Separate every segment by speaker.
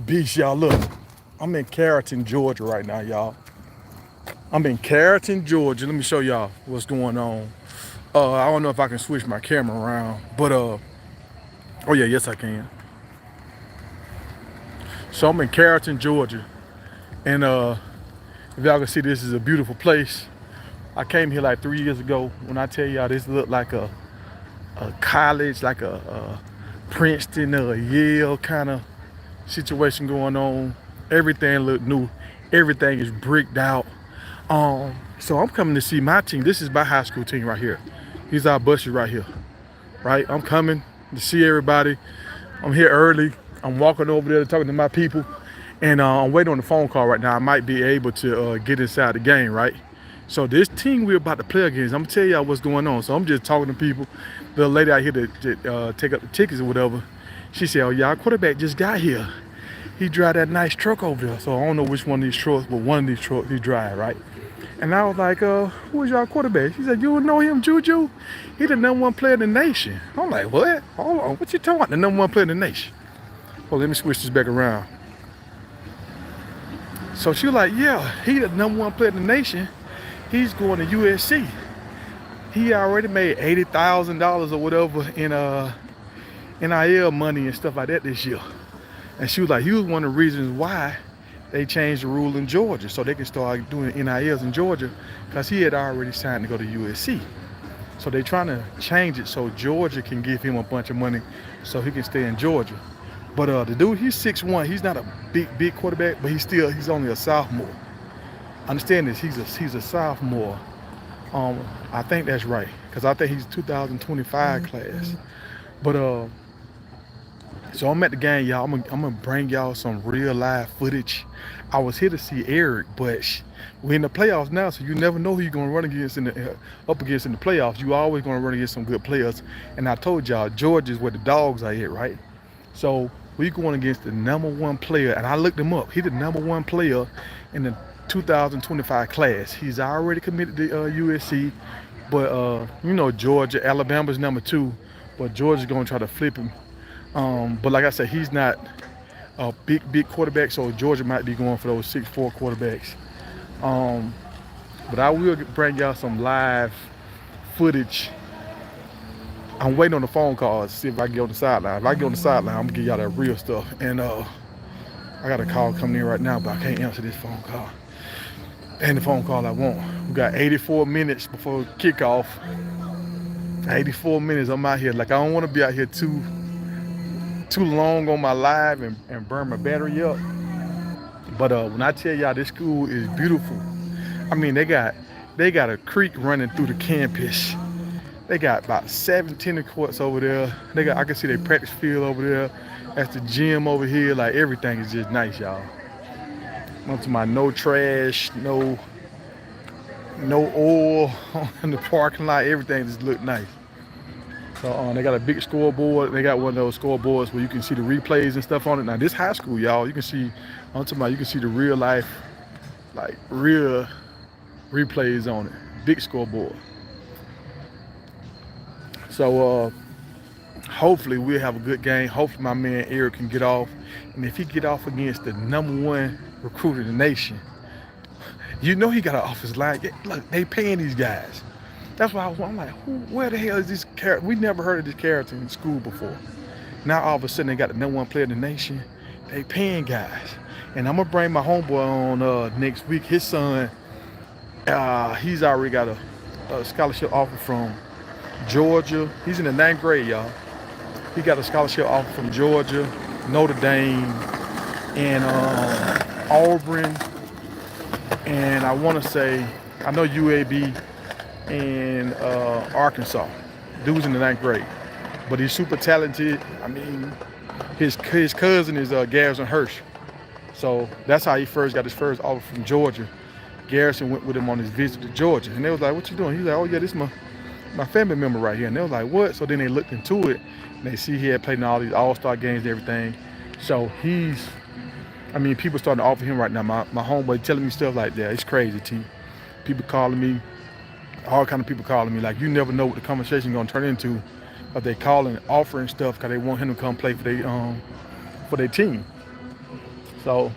Speaker 1: beast, y'all. Look, I'm in Carrollton, Georgia right now, y'all. I'm in Carrollton, Georgia. Let me show y'all what's going on. I don't know if I can switch my camera around, but oh yeah, yes I can. So I'm in Carrollton, Georgia, and if y'all can see, this is a beautiful place. I came here like 3 years ago. When I tell y'all, this looked like a college, like a Princeton or a Yale kind of situation going on. Everything looked new. Everything is bricked out. So I'm coming to see my team. This is my high school team right here. These are our buses right here, right? I'm coming to see everybody. I'm here early. I'm walking over there talking to my people, and I'm waiting on the phone call right now. I might be able to get inside the game, right? So this team we're about to play against, I'm gonna tell y'all what's going on. So I'm just talking to people. The lady out here to take up the tickets or whatever, she said, "Oh, y'all quarterback just got here. He drive that nice truck over there." So I don't know which one of these trucks, but one of these trucks he drive, right? And I was like, who is y'all quarterback? She said, "You don't know him, Juju? He the #1 player in the nation." I'm like, what? Hold on, what you talking about, the #1 player in the nation? Well, let me switch this back around. So she was like, yeah, he the #1 player in the nation. He's going to USC. He already made $80,000 or whatever in NIL money and stuff like that this year. And she was like, he was one of the reasons why they changed the rule in Georgia so they can start doing NILs in Georgia, because he had already signed to go to USC. So they're trying to change it so Georgia can give him a bunch of money so he can stay in Georgia. But the dude, he's 6'1". He's not a big quarterback, but he's only a sophomore. Understand this, he's a sophomore. I think that's right, because I think he's 2025 class. But so I'm at the game, y'all. I'm gonna bring y'all some real live footage. I was here to see Eric, but we're in the playoffs now, so you never know who you're gonna run against up against in the playoffs. You always gonna run against some good players. And I told y'all, Georgia is where the dogs are at, right? So we're going against the #1 player, and I looked him up. He's the #1 player in the 2025 class. He's already committed to USC, but you know, Georgia, Alabama's #2, but Georgia's gonna try to flip him. But like I said, he's not a big quarterback, so Georgia might be going for those 6'4" quarterbacks. But I will bring y'all some live footage. I'm waiting on the phone calls to see if I can get on the sideline. If I get on the sideline, I'm gonna give y'all that real stuff. And I got a call coming in right now, but I can't answer this phone call. And the phone call I want. We got 84 minutes before kickoff. 84 minutes, I'm out here. Like, I don't want to be out here too long on my live and burn my battery up. But when I tell y'all this school is beautiful, I mean, they got a creek running through the campus. They got about 7 tennis courts over there. I can see their practice field over there. That's the gym over here. Like, everything is just nice, y'all. I'm to my no trash, no oil in the parking lot. Everything just look nice. So they got a big scoreboard. They got one of those scoreboards where you can see the replays and stuff on it. Now this high school, y'all, you can see, I'm talking about, you can see the real life, like real replays on it. Big scoreboard. So hopefully we'll have a good game. Hopefully my man Eric can get off. And if he get off against the #1 recruiter in the nation, you know he got an offensive line. Look, they paying these guys. That's why I'm like, where the hell is this character? We never heard of this character in school before. Now all of a sudden they got the #1 player in the nation. They paying guys. And I'm gonna bring my homeboy on next week. His son, he's already got a scholarship offer from Georgia. He's in the 9th grade, y'all. He got a scholarship offer from Georgia, Notre Dame, and Auburn, and I want to say, I know UAB and Arkansas. Dude's in the 9th grade, but he's super talented. I mean, his cousin is Garrison Hirsch, so that's how he first got his first offer from Georgia. Garrison went with him on his visit to Georgia, and they was like, "What you doing?" He's like, "Oh yeah, this is my family member right here." And they was like, "What?" So then they looked into it, and they see he had played in all these all-star games and everything. So people starting to offer him right now. My homeboy telling me stuff like that. It's crazy, T. People calling me, all kind of people calling me. Like, you never know what the conversation gonna turn into, but they calling, offering stuff because they want him to come play for their team. So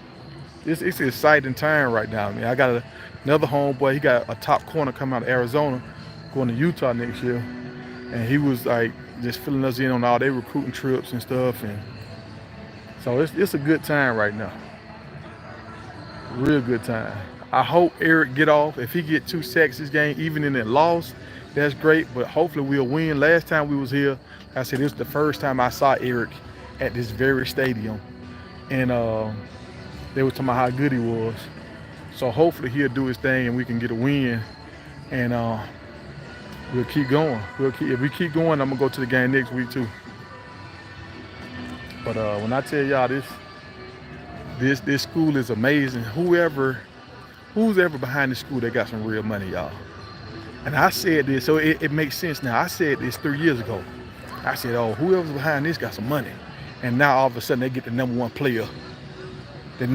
Speaker 1: it's an exciting time right now. I mean, I got another homeboy. He got a top corner coming out of Arizona, going to Utah next year, and he was like just filling us in on all their recruiting trips and stuff. And so it's a good time right now. Real good time. I hope Eric get off. If he get 2 sacks this game, even in a loss, that's great. But hopefully we'll win. Last time we was here, like I said, this was the first time I saw Eric at this very stadium, and they were talking about how good he was. So hopefully he'll do his thing and we can get a win, and we'll keep going. If we keep going, I'm gonna go to the game next week too. But when I tell y'all this school is amazing. Who's ever behind the school, they got some real money, y'all. And I said this, so it makes sense now. I said this 3 years ago. I said, oh, whoever's behind this got some money. And now all of a sudden they get the number one player in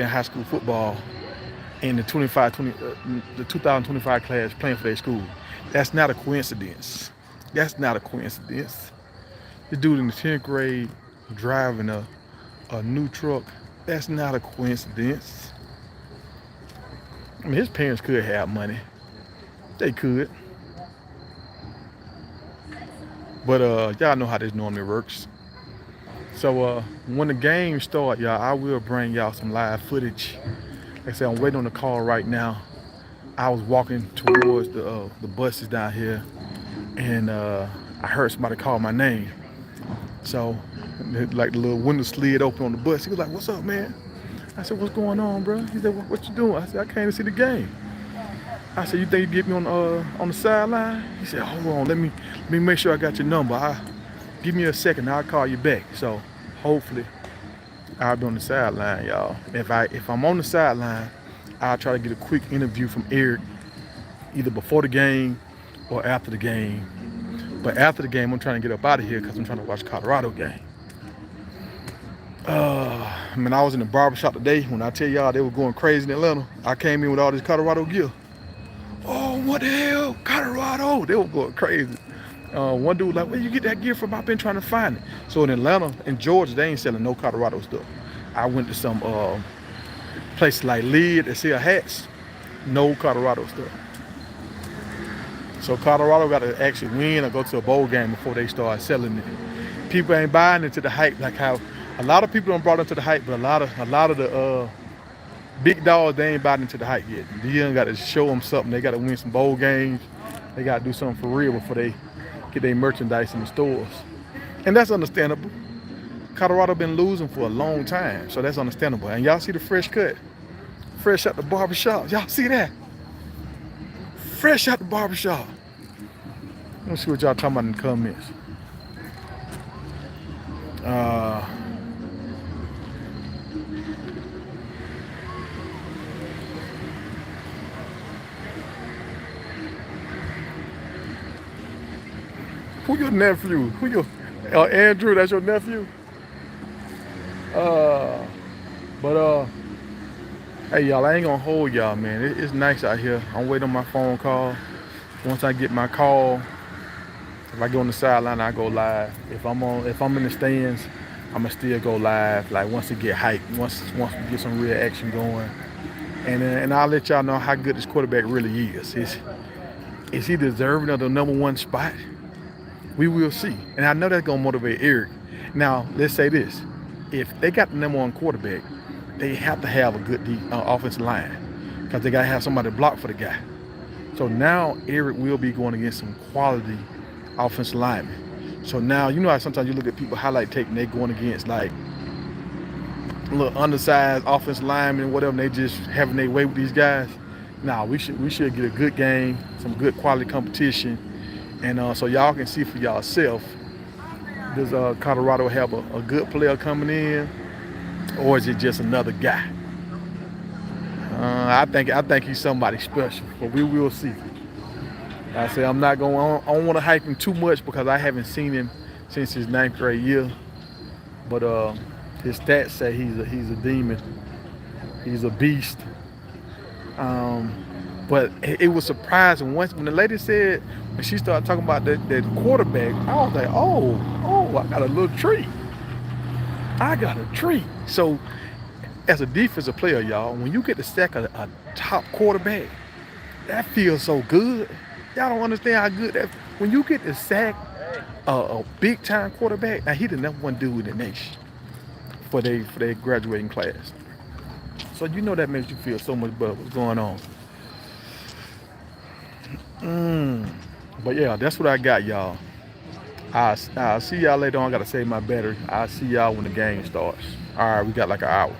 Speaker 1: high school football in the 2025 class playing for their school. That's not a coincidence. That's not a coincidence. The dude in the 10th grade driving a new truck. That's not a coincidence. I mean, his parents could have money. They could. But y'all know how this normally works. So when the game starts, y'all, I will bring y'all some live footage. Like I said, I'm waiting on the call right now. I was walking towards the buses down here, and I heard somebody call my name. So like the little window slid open on the bus. He was like, "What's up, man?" I said, "What's going on, bro?" He said, "What you doing?" I said, "I came to see the game." I said, "You think you get me on the sideline?" He said, "Hold on, let me make sure I got your number. Give me a second, I'll call you back." So hopefully I'll be on the sideline, y'all. If I'm on the sideline, I'll try to get a quick interview from Eric, either before the game or after the game. But after the game, I'm trying to get up out of here because I'm trying to watch the Colorado game. Man, I was in the barbershop today. When I tell y'all they were going crazy in Atlanta, I came in with all this Colorado gear. Oh, what the hell, Colorado? They were going crazy. One dude like, where you get that gear from? I've been trying to find it. So in Atlanta, in Georgia, they ain't selling no Colorado stuff. I went to some places like Lid that sell hats, no Colorado stuff. So Colorado got to actually win or go to a bowl game before they start selling it. People ain't buying into the hype like how a lot of people don't brought into the hype, but a lot of the big dogs, they ain't buying into the hype yet. They young got to show them something. They got to win some bowl games. They got to do something for real before they get their merchandise in the stores. And that's understandable. Colorado been losing for a long time, so that's understandable. And y'all see the fresh cut? Fresh out the barbershop. Y'all see that? Fresh out the barbershop. Let's see what y'all talking about in the comments. Who your nephew? Who your Andrew? That's your nephew. Hey y'all, I ain't gonna hold y'all, man. It's nice out here. I'm waiting on my phone call. Once I get my call, if I go on the sideline, I go live. If I'm in the stands, I'ma still go live. Like once it get hyped, once we get some real action going, and I'll let y'all know how good this quarterback really is. Is he deserving of the #1 spot? We will see. And I know that's gonna motivate Eric. Now let's say this: if they got the #1 quarterback, they have to have a good offensive line because they gotta have somebody to block for the guy. So now Eric will be going against some quality offensive linemen. So now, you know how sometimes you look at people highlight tape and they going against like little undersized offensive linemen and whatever, and they just having their way with these guys. Now we should get a good game, some good quality competition, and so y'all can see for yourself, does Colorado have a good player coming in, or is it just another guy? I think he's somebody special, but we will see. I say I don't want to hype him too much because I haven't seen him since his 9th grade year. But his stats say he's a demon. He's a beast. But it was surprising when the lady said, when she started talking about that quarterback, I was like, oh, I got a little treat. I got a treat. So as a defensive player, y'all, when you get to sack a top quarterback, that feels so good. Y'all don't understand how good that. When you get to sack a big time quarterback, now he the number one dude in the nation for their graduating class. So you know that makes you feel so much better. What's going on? But yeah, that's what I got, y'all. I'll see y'all later on. I gotta save my battery. I'll see y'all when the game starts. All right, we got like an hour.